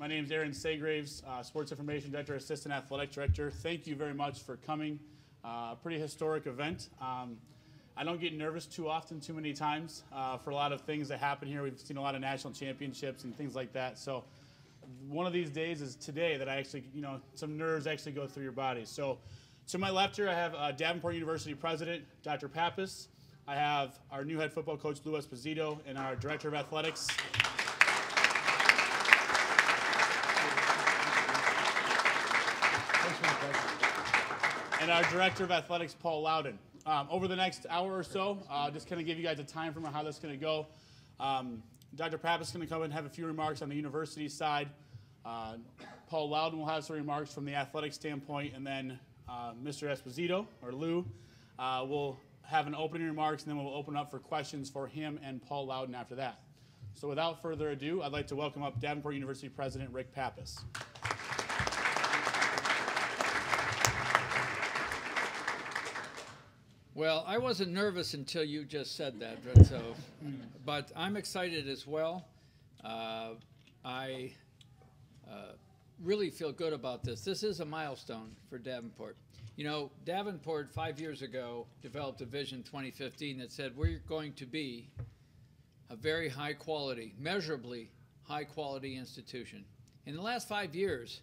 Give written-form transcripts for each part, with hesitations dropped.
My name is Aaron Saygraves, Sports Information Director, Assistant Athletic Director. Thank you very much for coming. Pretty historic event. I don't get nervous too often, too many times for a lot of things that happen here. We've seen a lot of national championships and things like that. So one of these days is today that I actually, some nerves actually go through your body. So to my left here, I have Davenport University President Dr. Pappas. I have our new head football coach, Lou Esposito, and our Director of Athletics. And our Director of Athletics, Paul Lowden. Over the next hour or so, just kind of give you guys a time frame on how this is going to go. Dr. Pappas is going to come and have a few remarks on the university side. Paul Lowden will have some remarks from the athletic standpoint, and then Mr. Esposito, or Lou, will have an opening remarks, and then we'll open up for questions for him and Paul Lowden after that. So without further ado, I'd like to welcome up Davenport University President Rick Pappas. Well, I wasn't nervous until you just said that, but I'm excited as well. I really feel good about this. This is a milestone for Davenport. You know, Davenport 5 years ago developed a vision 2015 that said we're going to be a very high quality, measurably high quality institution. In the last 5 years,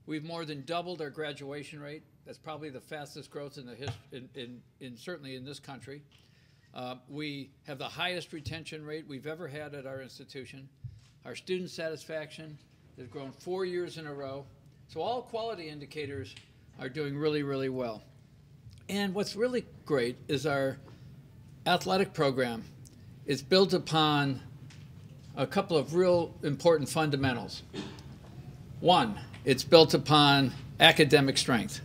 we've more than doubled our graduation rate. That's probably the fastest growth in the certainly in this country. We have the highest retention rate we've ever had at our institution. Our student satisfaction has grown 4 years in a row. So all quality indicators are doing really, really well. And what's really great is our athletic program is built upon a couple of real important fundamentals. One, it's built upon academic strength,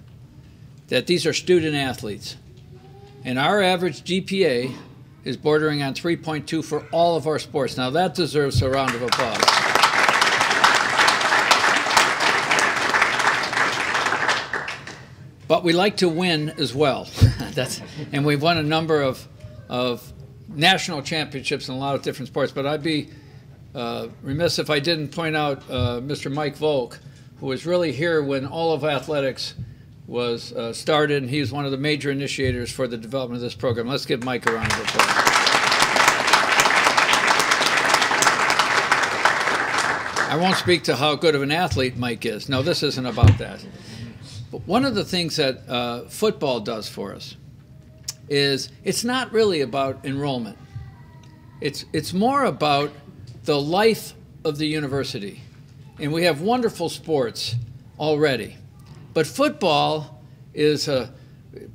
that these are student athletes. And our average GPA is bordering on 3.2 for all of our sports. Now that deserves a round of applause. But we like to win as well. And we've won a number of national championships in a lot of different sports. But I'd be remiss if I didn't point out Mr. Mike Volk, who was really here when all of athletics was started, and he's one of the major initiators for the development of this program. Let's give Mike a round of applause. I won't speak to how good of an athlete Mike is. No, this isn't about that. But one of the things that football does for us is it's not really about enrollment. It's more about the life of the university. And we have wonderful sports already. But football is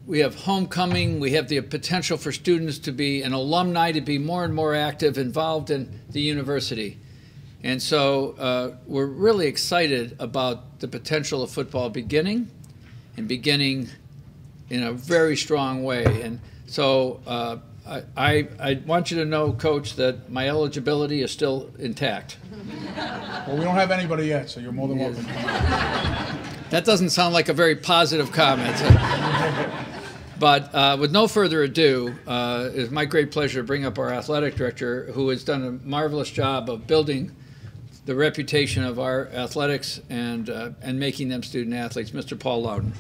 we have homecoming, we have the potential for students to be an alumni, to be more and more active, involved in the university. And so we're really excited about the potential of football beginning in a very strong way. And so I want you to know, Coach, that my eligibility is still intact. Well, we don't have anybody yet, so you're more than welcome. That doesn't sound like a very positive comment. But with no further ado, it's my great pleasure to bring up our athletic director, who has done a marvelous job of building the reputation of our athletics and making them student athletes, Mr. Paul Lowden.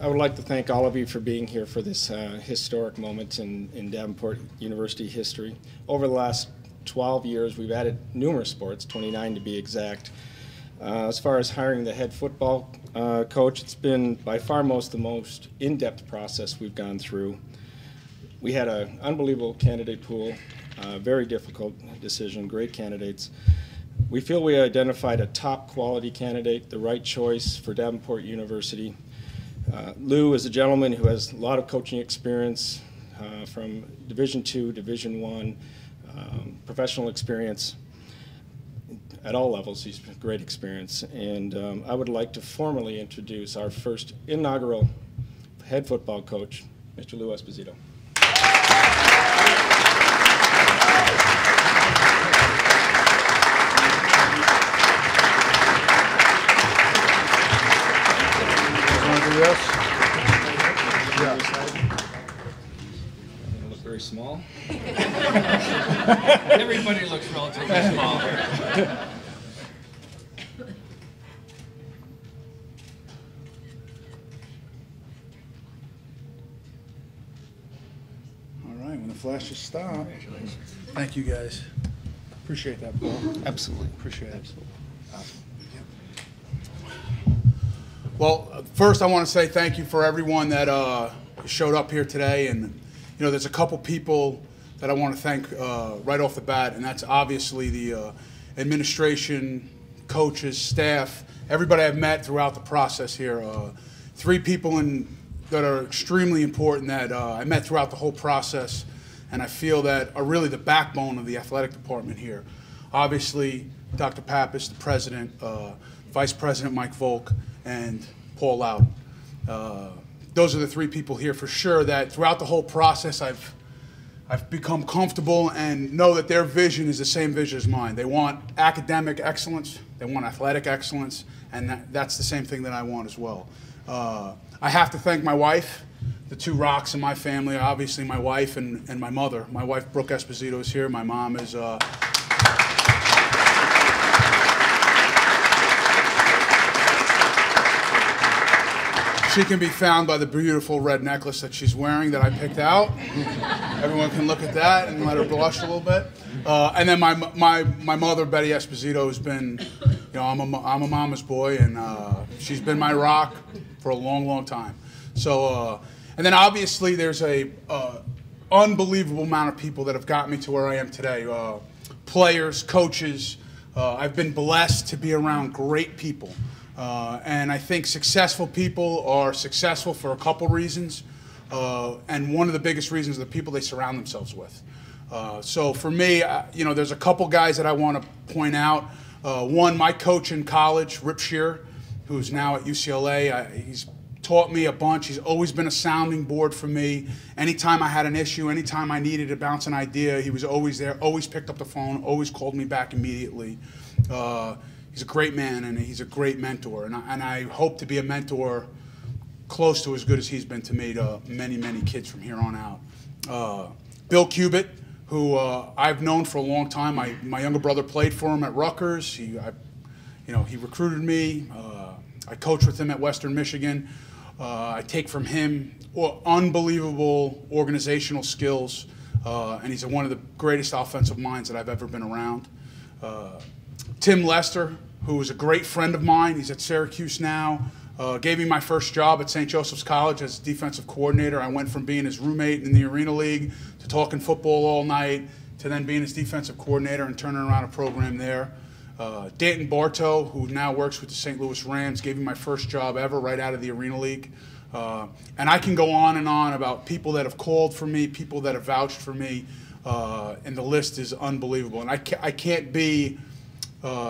I would like to thank all of you for being here for this historic moment in Davenport University history. Over the last 12 years, we've added numerous sports, 29 to be exact. As far as hiring the head football coach, it's been by far the most in-depth process we've gone through. We had an unbelievable candidate pool, very difficult decision, great candidates. We feel we identified a top quality candidate, the right choice for Davenport University. Lou is a gentleman who has a lot of coaching experience from Division II, Division I, professional experience at all levels. He's great experience. And I would like to formally introduce our first inaugural head football coach, Mr. Lou Esposito. Yes. Everybody looks relatively small here. All right, when the flashes stop. Thank you, guys. Appreciate that, Paul. Absolutely. Appreciate it. Absolutely. Well, first I want to say thank you for everyone that showed up here today. And, you know, there's a couple people that I want to thank right off the bat, and that's obviously the administration, coaches, staff, everybody I've met throughout the process here. Three people that are extremely important that I met throughout the whole process, and I feel that are really the backbone of the athletic department here. Obviously, Dr. Pappas, the president, Vice President Mike Volk, and Paul Lowden. Those are the three people here for sure that throughout the whole process I've become comfortable and know that their vision is the same vision as mine. They want academic excellence, they want athletic excellence, and that's the same thing that I want as well. I have to thank my wife, the two rocks in my family, obviously my wife and my mother. My wife, Lou Esposito, is here. My mom is... She can be found by the beautiful red necklace that she's wearing that I picked out. Everyone can look at that and let her blush a little bit. And then my mother, Betty Esposito, has been, you know, I'm a mama's boy, and she's been my rock for a long, long time. So, and then obviously there's a unbelievable amount of people that have gotten me to where I am today. Players, coaches. I've been blessed to be around great people. And I think successful people are successful for a couple reasons. And one of the biggest reasons is the people they surround themselves with. So for me, you know, there's a couple guys that I want to point out. One, my coach in college, Rip Shearer, who's now at UCLA. He's taught me a bunch. He's always been a sounding board for me. Anytime I had an issue, anytime I needed to bounce an idea, he was always there, always picked up the phone, always called me back immediately. He's a great man, and he's a great mentor, and I hope to be a mentor close to as good as he's been to me, to many, many kids from here on out. Bill Cubitt, who I've known for a long time. My younger brother played for him at Rutgers. He recruited me. I coached with him at Western Michigan. I take from him unbelievable organizational skills, and he's one of the greatest offensive minds that I've ever been around. Tim Lester, who is a great friend of mine. He's at Syracuse now. Gave me my first job at St. Joseph's College as defensive coordinator. I went from being his roommate in the Arena League to talking football all night to then being his defensive coordinator and turning around a program there. Danton Bartow, who now works with the St. Louis Rams, gave me my first job ever right out of the Arena League. And I can go on and on about people that have called for me, people that have vouched for me, and the list is unbelievable. And I can't be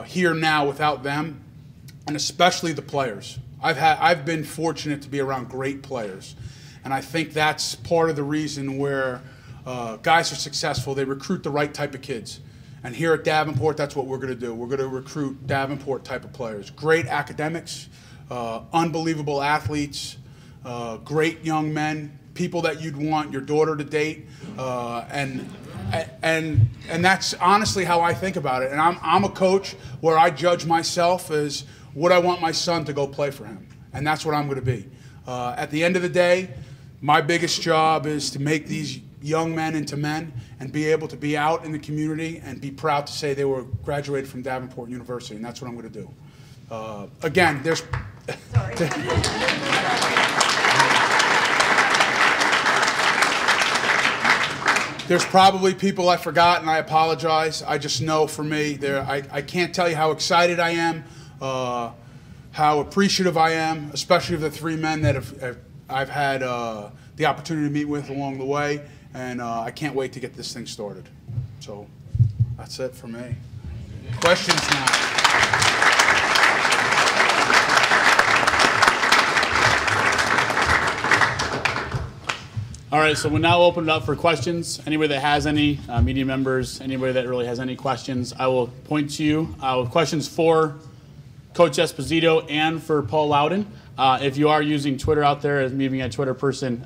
here now without them, and especially the players. I've been fortunate to be around great players, and I think that's part of the reason where guys are successful. They recruit the right type of kids, and here at Davenport, that's what we're going to do. We're going to recruit Davenport type of players. Great academics, unbelievable athletes, great young men, people that you'd want your daughter to date, and that's honestly how I think about it. And I'm a coach where I judge myself as would I want my son to go play for him, and that's what I'm going to be. At the end of the day, my biggest job is to make these young men into men and be able to be out in the community and be proud to say they were graduated from Davenport University, and that's what I'm going to do. Again, there's... Sorry. There's probably people I forgot, and I apologize. I just know for me, I can't tell you how excited I am, how appreciative I am, especially of the three men that I've had the opportunity to meet with along the way, and I can't wait to get this thing started. So that's it for me. Questions now? All right, so we'll now open it up for questions. Anybody that has any, media members, anybody that really has any questions, I will point to you with questions for Coach Esposito and for Paul Lowden. If you are using Twitter out there as maybe a Twitter person,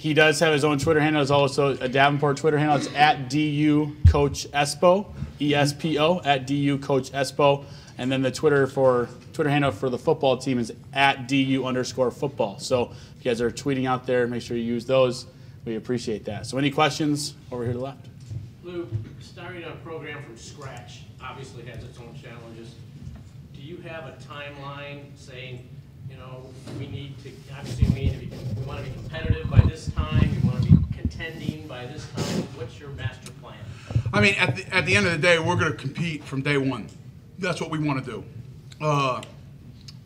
He does have his own Twitter handle. It's also a Davenport Twitter handle. It's at DU Coach Espo, ESPO, at DU Coach Espo. And then the Twitter handle for the football team is at DU_football. So if you guys are tweeting out there, make sure you use those. We appreciate that. So any questions over here to the left? Lou, starting a program from scratch obviously has its own challenges. Do you have a timeline saying, you know, we want to be competitive by this time, we want to be contending by this time? What's your master plan? I mean, at the end of the day, we're going to compete from day one. That's what we want to do.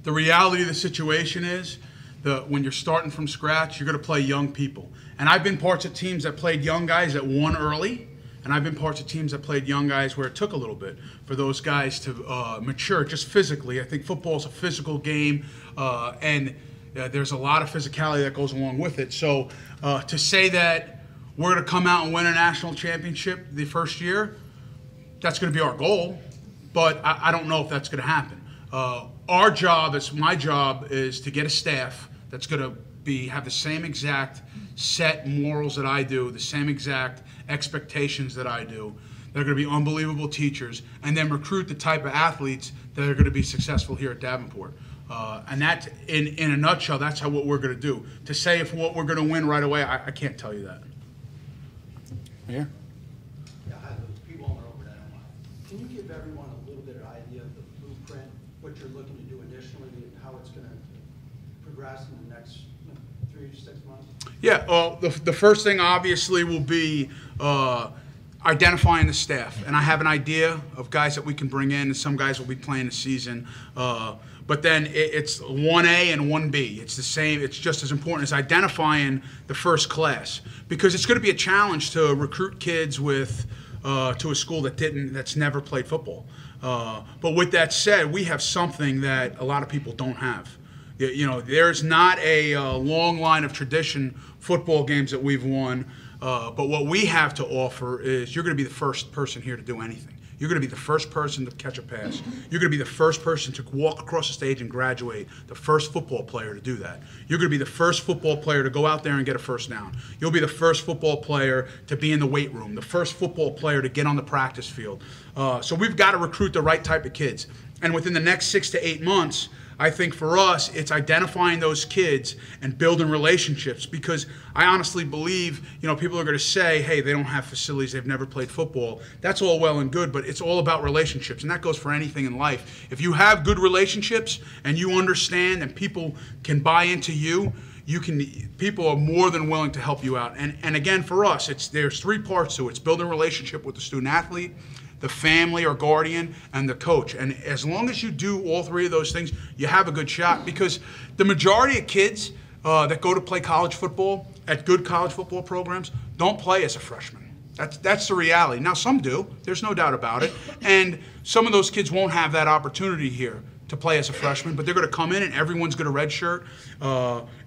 The reality of the situation is that when you're starting from scratch, you're going to play young people. And I've been parts of teams that played young guys that won early, and I've been parts of teams that played young guys where it took a little bit for those guys to mature just physically. I think football is a physical game, and there's a lot of physicality that goes along with it. So to say that we're going to come out and win a national championship the first year, that's going to be our goal, but I don't know if that's going to happen. My job is to get a staff that's going to have the same exact set morals that I do, the same exact expectations that I do. They're going to be unbelievable teachers, and then recruit the type of athletes that are going to be successful here at Davenport. And that, in a nutshell, that's what we're going to do. To say if what we're going to win right away, I can't tell you that. Here. Yeah, hi, Lou. Pete Walmer over at NY. Can you give everyone a little bit of idea of the blueprint, what you're looking to do initially, and how it's going to progress in the next 3 to 6 months? Yeah, the first thing obviously will be identifying the staff. And I have an idea of guys that we can bring in, and some guys will be playing the season. But then it's 1A and 1B. It's the same. It's just as important as identifying the first class, because it's going to be a challenge to recruit kids to a school that's never played football. But with that said, we have something that a lot of people don't have. You know, there's not a long line of tradition football games that we've won. But what we have to offer is you're going to be the first person here to do anything. You're going to be the first person to catch a pass. You're going to be the first person to walk across the stage and graduate, the first football player to do that. You're going to be the first football player to go out there and get a first down. You'll be the first football player to be in the weight room, the first football player to get on the practice field. So we've got to recruit the right type of kids. And within the next 6 to 8 months, I think for us, it's identifying those kids and building relationships, because I honestly believe, you know, people are going to say, hey, they don't have facilities, they've never played football. That's all well and good, but it's all about relationships, and that goes for anything in life. If you have good relationships and you understand and people can buy into you, people are more than willing to help you out. And again, for us, there's 3 parts to it. It's building a relationship with the student athlete, the family or guardian, and the coach. And as long as you do all 3 of those things, you have a good shot, because the majority of kids that go to play college football at good college football programs don't play as a freshman. That's the reality. Now, some do. There's no doubt about it. And some of those kids won't have that opportunity here to play as a freshman, but they're going to come in and everyone's going to redshirt,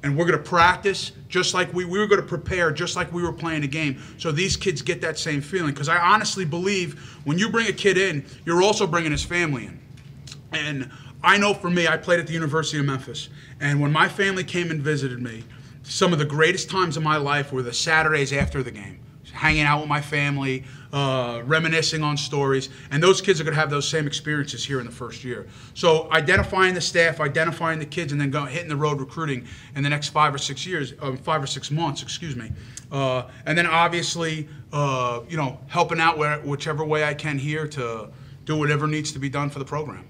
and we're going to practice just like we were going to prepare just like we were playing a game, so these kids get that same feeling. Because I honestly believe when you bring a kid in, you're also bringing his family in. And I know for me, I played at the University of Memphis, and when my family came and visited me, some of the greatest times of my life were the Saturdays after the game, hanging out with my family, reminiscing on stories, and those kids are going to have those same experiences here in the first year. So identifying the staff, identifying the kids, and then hitting the road recruiting in the next 5 or 6 months, excuse me. And then obviously, you know, helping out whichever way I can here to do whatever needs to be done for the program.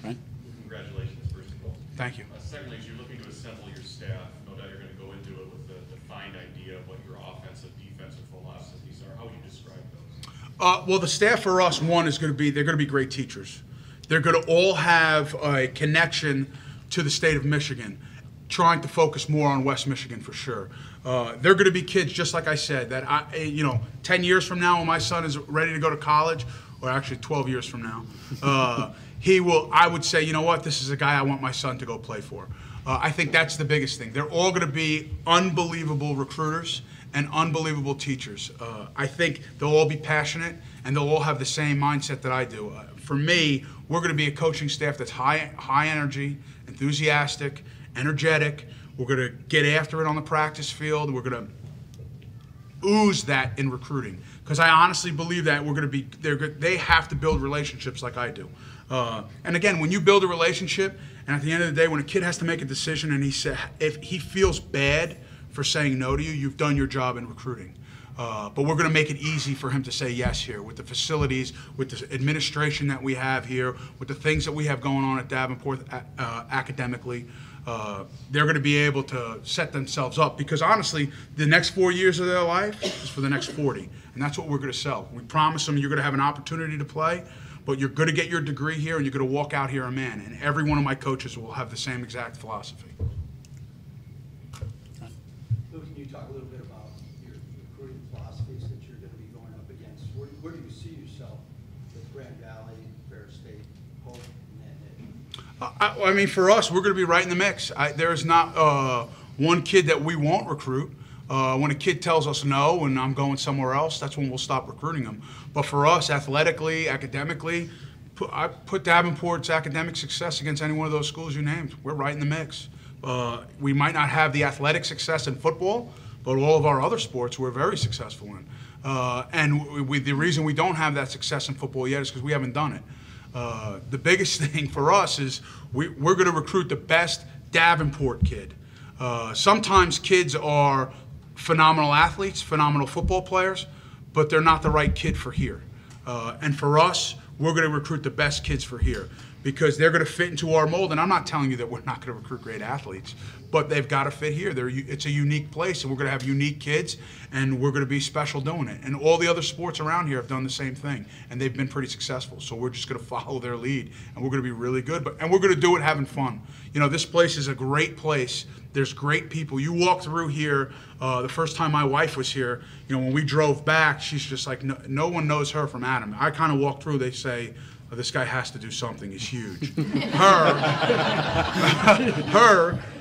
Congratulations, first of all. Thank you. Secondly, as you're looking to assemble your staff, no doubt you're going to go into it with a defined idea of what your offensive, defensive philosophies are. How would you describe those? Well, the staff for us, one, is going to be, they're going to be great teachers. They're going to all have a connection to the state of Michigan, trying to focus more on West Michigan for sure. They're going to be kids, just like I said, that 10 years from now when my son is ready to go to college, or actually 12 years from now, I would say, you know what, this is a guy I want my son to go play for. I think that's the biggest thing. They're all going to be unbelievable recruiters and unbelievable teachers. I think they'll all be passionate, and they'll all have the same mindset that I do. For me, we're going to be a coaching staff that's high energy, enthusiastic, energetic. We're going to get after it on the practice field. We're going to ooze that in recruiting, because I honestly believe that they have to build relationships like I do. And again, when you build a relationship, and at the end of the day, when a kid has to make a decision and if he feels bad for saying no to you, you've done your job in recruiting. But we're going to make it easy for him to say yes here with the facilities, with the administration that we have here, with the things that we have going on at Davenport academically. They're going to be able to set themselves up, because honestly, the next 4 years of their life is for the next 40. And that's what we're going to sell. We promise them you're going to have an opportunity to play, but you're going to get your degree here and you're going to walk out here a man. And every one of my coaches will have the same exact philosophy. Lou, can you talk a little bit about your recruiting philosophies that you're going to be going up against? Where do you see yourself with Grand Valley, Fair State, Hope, and I mean, for us, we're going to be right in the mix. There's not one kid that we won't recruit. When a kid tells us no and I'm going somewhere else, that's when we'll stop recruiting them. But for us, athletically, academically, I put Davenport's academic success against any one of those schools you named. We're right in the mix. We might not have the athletic success in football, but all of our other sports we're very successful in. And the reason we don't have that success in football yet is because we haven't done it. The biggest thing for us is we're going to recruit the best Davenport kid. Sometimes kids are phenomenal athletes, phenomenal football players, but they're not the right kid for here. And for us, we're going to recruit the best kids for here, because they're going to fit into our mold. And I'm not telling you that we're not going to recruit great athletes, but they've got to fit here. It's a unique place, and we're going to have unique kids, and we're going to be special doing it. And all the other sports around here have done the same thing, and they've been pretty successful. So we're just going to follow their lead, and we're going to be really good. And we're going to do it having fun. You know, this place is a great place. There's great people. You walk through here, the first time my wife was here, you know, when we drove back, she's just like, no one knows her from Adam. I kind of walk through, they say, oh, this guy has to do something, he's huge.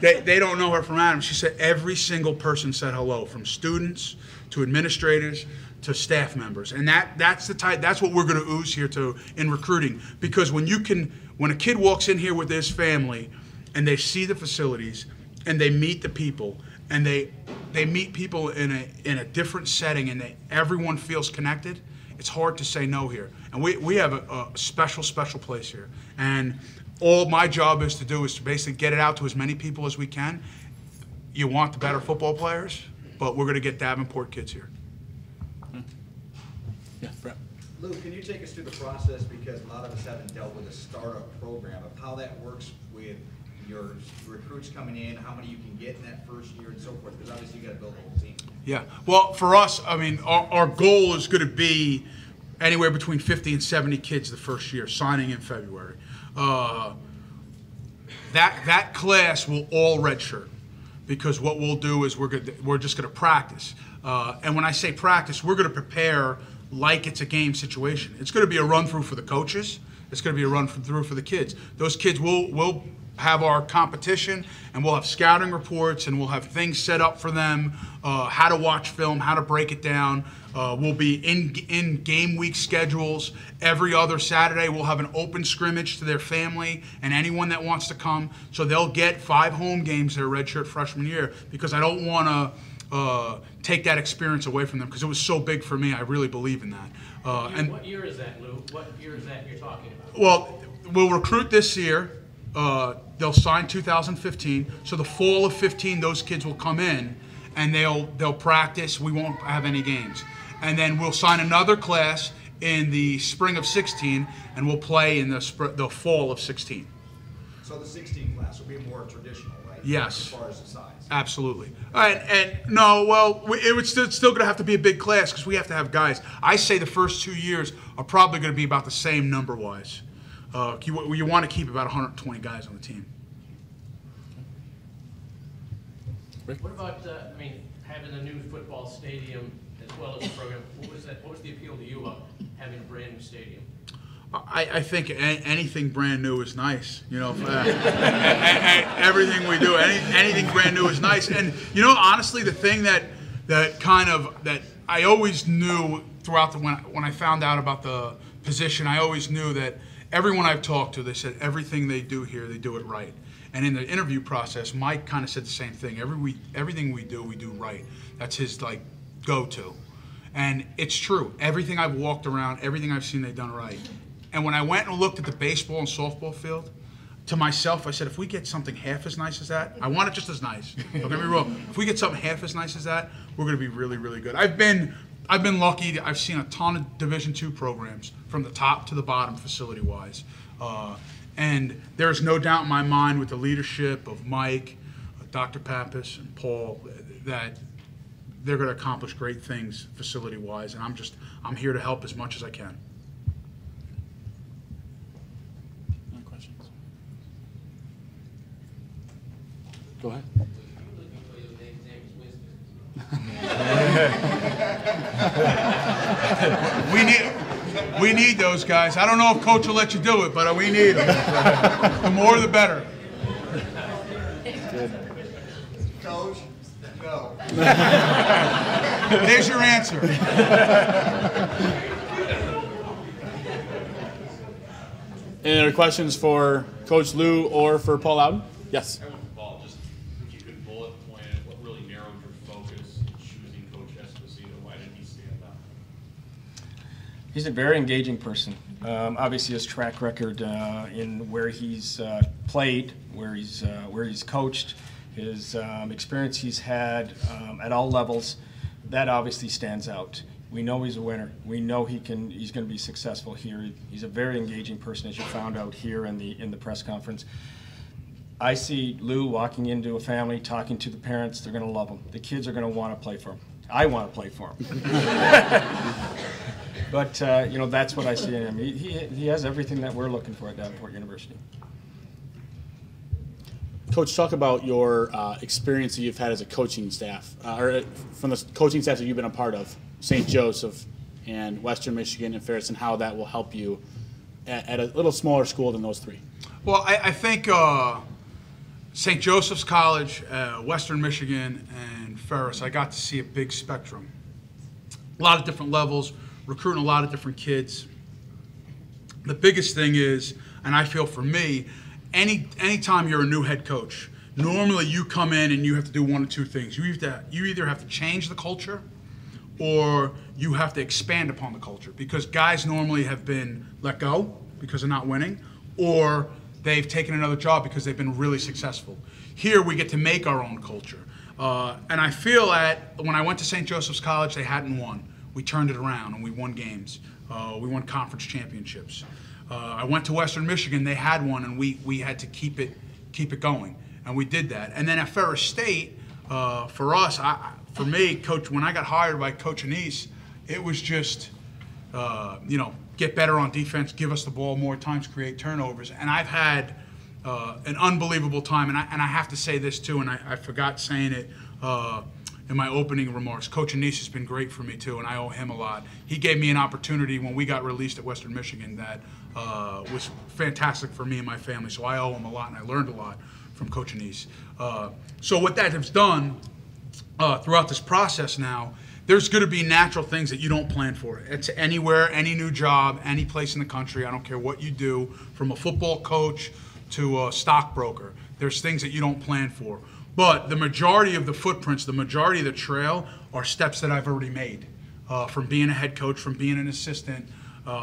They don't know her from Adam. She said every single person said hello, from students to administrators to staff members. And that's what we're going to ooze here in recruiting. Because when a kid walks in here with his family and they see the facilities and they meet the people, and they meet people in a different setting, and everyone feels connected, it's hard to say no here. And we have a special place here. And all my job is to do is to basically get it out to as many people as we can. You want the better football players, but we're going to get Davenport kids here. Yeah, Brett. Lou, can you take us through the process, because a lot of us haven't dealt with a startup program, of how that works with your recruits coming in, how many you can get in that first year and so forth, because obviously you got to build a whole team. Yeah, well, for us, I mean, our goal is going to be anywhere between 50 and 70 kids the first year, signing in February. That class will all redshirt, because what we'll do is we're just going to practice. And when I say practice, we're going to prepare like it's a game situation. It's going to be a run-through for the coaches. It's going to be a run-through for the kids. Those kids will have our competition, and we'll have scouting reports, and we'll have things set up for them, how to watch film, how to break it down. We'll be in game week schedules. Every other Saturday we'll have an open scrimmage to their family and anyone that wants to come. So they'll get 5 home games their redshirt freshman year, because I don't want to take that experience away from them, because it was so big for me. I really believe in that. And what year is that, Lou? What year is that you're talking about? Well, we'll recruit this year. They'll sign 2015. So the fall of 15, those kids will come in and they'll practice. We won't have any games. And then we'll sign another class in the spring of 16, and we'll play in the fall of 16. So the 16 class will be more traditional, right? Yes. As far as the size. Absolutely. And no, well, it would still going to have to be a big class, because we have to have guys. I say the first 2 years are probably going to be about the same number-wise. You want to keep about 120 guys on the team. What about, having a new football stadium as well as a program? What was the appeal to you of having a brand new stadium? I think anything brand new is nice. You know, everything we do, anything brand new is nice. And you know, honestly, the thing that I always knew throughout when I found out about the position, I always knew that everyone I've talked to, they said everything they do here, they do it right. And in the interview process, Mike kind of said the same thing. Everything we do right. That's his like go-to. And it's true. Everything I've walked around, everything I've seen, they've done right. And when I went and looked at the baseball and softball field, to myself, I said, if we get something half as nice as that, I want it just as nice. Don't get me wrong. If we get something half as nice as that, we're going to be really, really good. I've been lucky. I've seen a ton of Division II programs from the top to the bottom, facility-wise. And there's no doubt in my mind with the leadership of Mike, Dr. Pappas, and Paul that they're going to accomplish great things facility-wise. And I'm here to help as much as I can. Any questions? Go ahead. We need those guys. I don't know if Coach will let you do it, but we need them. The more, the better. Coach, no. There's your answer. Any other questions for Coach Lou or for Paul Lowden? Yes. Paul, just if you could bullet point it, what really narrowed your focus in choosing Coach Esposito? Why did he stand out? He's a very engaging person. Obviously, his track record in where he's played, where he's coached, his experience he's had at all levels, that obviously stands out. We know he's a winner. We know he's going to be successful here. He's a very engaging person, as you found out here in the press conference. I see Lou walking into a family, talking to the parents. They're going to love him. The kids are going to want to play for him. I want to play for him. But that's what I see in him. He has everything that we're looking for at Davenport University. Coach, talk about your experience that you've had as a coaching staff, or from the coaching staff that you've been a part of, St. Joseph and Western Michigan and Ferris, and how that will help you at a little smaller school than those three. Well, I think St. Joseph's College, Western Michigan, and Ferris, I got to see a big spectrum. A lot of different levels, recruiting a lot of different kids. The biggest thing is, and I feel for me, anytime you're a new head coach, normally you come in and you have to do one of two things. You either have to change the culture or you have to expand upon the culture, because guys normally have been let go because they're not winning, or they've taken another job because they've been really successful. Here we get to make our own culture. And I feel that when I went to St. Joseph's College, they hadn't won. We turned it around and we won games. We won conference championships. I went to Western Michigan, they had one, and we had to keep it going, and we did that. And then at Ferris State, for us, for me, Coach, when I got hired by Coach Anise, it was just, get better on defense, give us the ball more times, create turnovers. And I've had an unbelievable time, and I have to say this too, and I forgot saying it in my opening remarks. Coach Anise has been great for me too, and I owe him a lot. He gave me an opportunity when we got released at Western Michigan that was fantastic for me and my family, so I owe him a lot, and I learned a lot from Coach Anise. So what that has done throughout this process now, there's going to be natural things that you don't plan for. It's anywhere, any new job, any place in the country. I don't care what you do, from a football coach to a stockbroker. There's things that you don't plan for. But the majority of the footprints, the majority of the trail are steps that I've already made, from being a head coach, from being an assistant,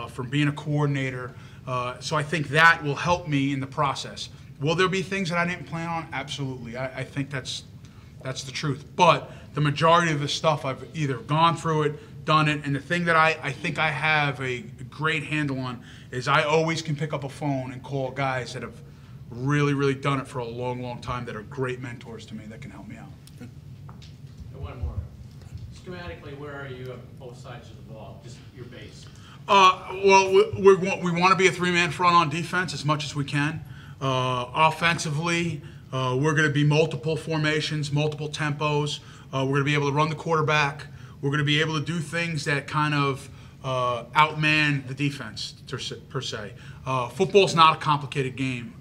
from being a coordinator. So I think that will help me in the process. Will there be things that I didn't plan on? Absolutely. I think that's the truth. But the majority of the stuff I've either gone through it, done it, and the thing that I think I have a great handle on is I always can pick up a phone and call guys that have really, really done it for a long, long time, that are great mentors to me that can help me out. And one more. Schematically, where are you on both sides of the ball? Just your base. Well, we want to be a three-man front on defense as much as we can. Offensively, we're going to be multiple formations, multiple tempos. We're going to be able to run the quarterback. We're going to be able to do things that kind of outman the defense, per se. Football's not a complicated game.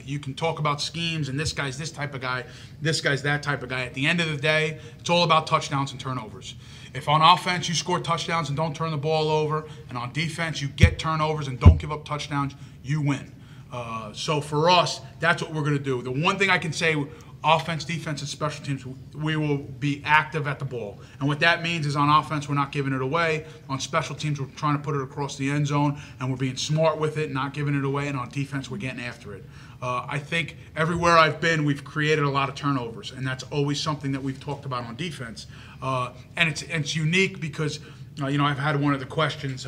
You can talk about schemes, and this guy's this type of guy, this guy's that type of guy. At the end of the day, it's all about touchdowns and turnovers. If on offense you score touchdowns and don't turn the ball over, and on defense you get turnovers and don't give up touchdowns, you win. So for us, that's what we're going to do. The one thing I can say, offense, defense, and special teams, we will be active at the ball. And what that means is on offense, we're not giving it away. On special teams, we're trying to put it across the end zone, and we're being smart with it, not giving it away. And on defense, we're getting after it. I think everywhere I've been, we've created a lot of turnovers, and that's always something that we've talked about on defense. And it's unique because, I've had one of the questions,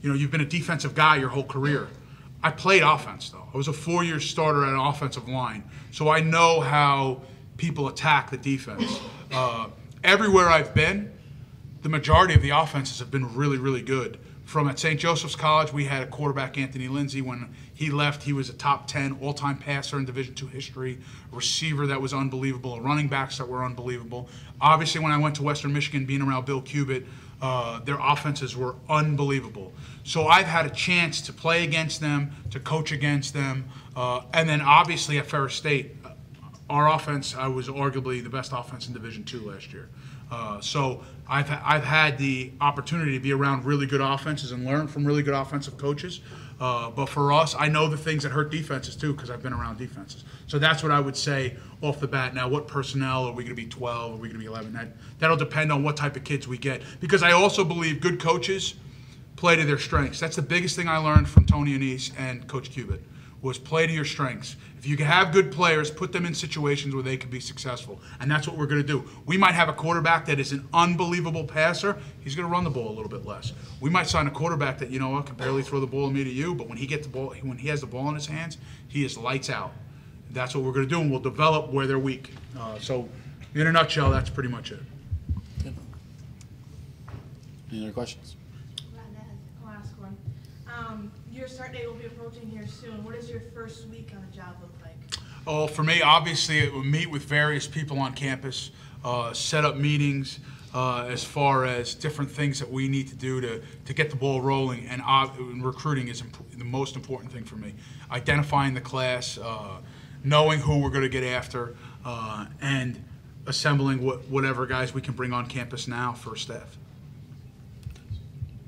you've been a defensive guy your whole career. I played offense, though. I was a 4-year starter at an offensive line, so I know how people attack the defense. Everywhere I've been, the majority of the offenses have been really, really good. From at St. Joseph's College, we had a quarterback, Anthony Lindsay. When he left, he was a top 10 all-time passer in Division II history, a receiver that was unbelievable, a running backs that were unbelievable. Obviously, when I went to Western Michigan, being around Bill Cubitt, their offenses were unbelievable. So I've had a chance to play against them, to coach against them, and then obviously at Ferris State, our offense, I was arguably the best offense in Division II last year. So I've had the opportunity to be around really good offenses and learn from really good offensive coaches. But for us, I know the things that hurt defenses too because I've been around defenses. So that's what I would say off the bat. Now, what personnel? Are we going to be 12? Are we going to be 11? That'll depend on what type of kids we get. Because I also believe good coaches play to their strengths. That's the biggest thing I learned from Tony Anise and Coach Cubitt, was play to your strengths. If you can have good players, put them in situations where they can be successful. And that's what we're going to do. We might have a quarterback that is an unbelievable passer. He's going to run the ball a little bit less. We might sign a quarterback that, can barely throw the ball to me to you, but when he has the ball in his hands, he is lights out. That's what we're going to do, and we'll develop where they're weak. So in a nutshell, that's pretty much it. Good. Any other questions? I'll ask one. Your start date will be approaching here soon. What does your first week on the job look like? Oh, for me, obviously, it will meet with various people on campus, set up meetings as far as different things that we need to do to get the ball rolling. And recruiting is the most important thing for me. Identifying the class, knowing who we're going to get after, and assembling whatever guys we can bring on campus now for staff.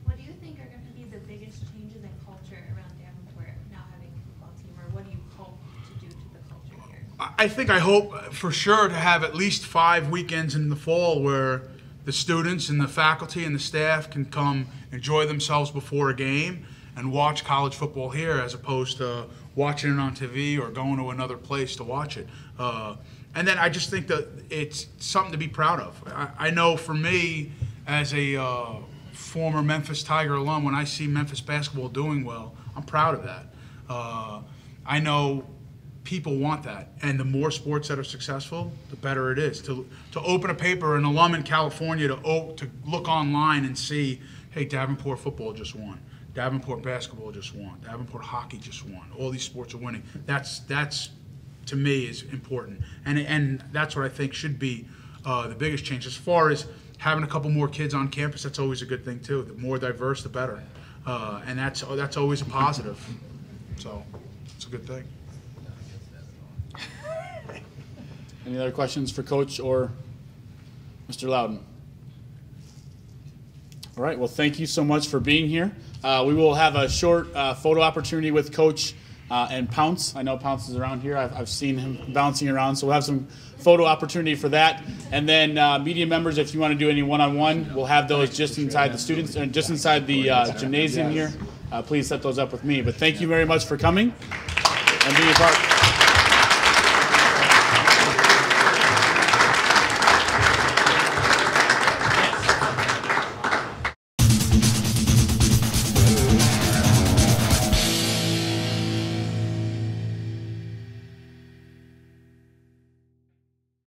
What do you think are going to be the biggest changes in culture around Davenport now having a football team, or what do you hope to do to the culture here? I hope for sure to have at least 5 weekends in the fall where the students and the faculty and the staff can come enjoy themselves before a game and watch college football here as opposed to watching it on TV or going to another place to watch it. And then I just think that it's something to be proud of. I know for me, as a former Memphis Tiger alum, when I see Memphis basketball doing well, I'm proud of that. I know people want that, and the more sports that are successful, the better it is. To open a paper, an alum in California, to look online and see, hey, Davenport football just won. Davenport basketball just won. Davenport hockey just won. All these sports are winning. That's to me is important, and that's what I think should be the biggest change. As far as having a couple more kids on campus, that's always a good thing too. The more diverse, the better, and that's always a positive. So it's a good thing. Any other questions for Coach or Mr. Lowden? All right, well, thank you so much for being here. We will have a short photo opportunity with Coach and Pounce. I know Pounce is around here. I've seen him bouncing around, so we'll have some photo opportunity for that. And then media members, if you want to do any one-on-one, we'll have those just inside the students, or just inside the gymnasium here. Please set those up with me. But thank you very much for coming and being a part.